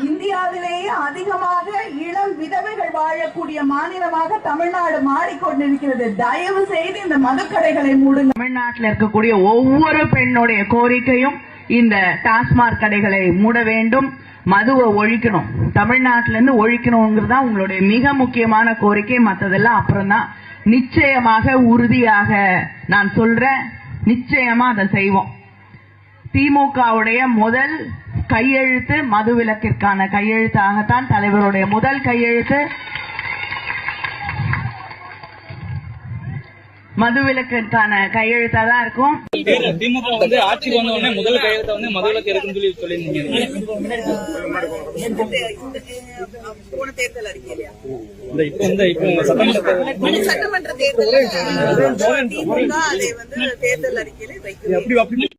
இந்தியாவிலேயே அதிகமாக இளம் விதவைகள் வாழக்கூடிய மாநிலமாக தமிழ்நாடு மாறிக்கொண்டிருக்கிறது. தயவு செய்து இந்த மதுக்கடைகளை மூடுங்க. தமிழ்நாட்டில் இருக்கக்கூடிய ஒவ்வொரு பெண்ணுடைய கோரிக்கையும் இந்த டாஸ்மாக் கடைகளை மூட வேண்டும், மதுவை ஒழிக்கணும், தமிழ்நாட்டில இருந்து ஒழிக்கணுங்கிறது தான் உங்களுடைய மிக முக்கியமான கோரிக்கை. மற்றதெல்லாம் அப்புறம் தான். நிச்சயமாக உறுதியாக நான் சொல்றேன், நிச்சயமா அதை செய்வோம். திமுகவுடைய முதல் கையெழுத்து மதுவிலக்கிற்கான கையெழுத்தாகத்தான், தலைவருடைய முதல் கையெழுத்து மதுவிலக்கிற்கான கையெழுத்தா தான் இருக்கும். திமுக வந்து ஆட்சிக்கு வந்த உடனே முதல் கையெழுத்த வந்து மதுவிலக்கு இருக்குன்னு சொல்லி சொல்லியிருந்தீங்க. சட்டமன்ற தேர்தல் திமுக அதை வந்து தேர்தல் அறிக்கையில வைக்க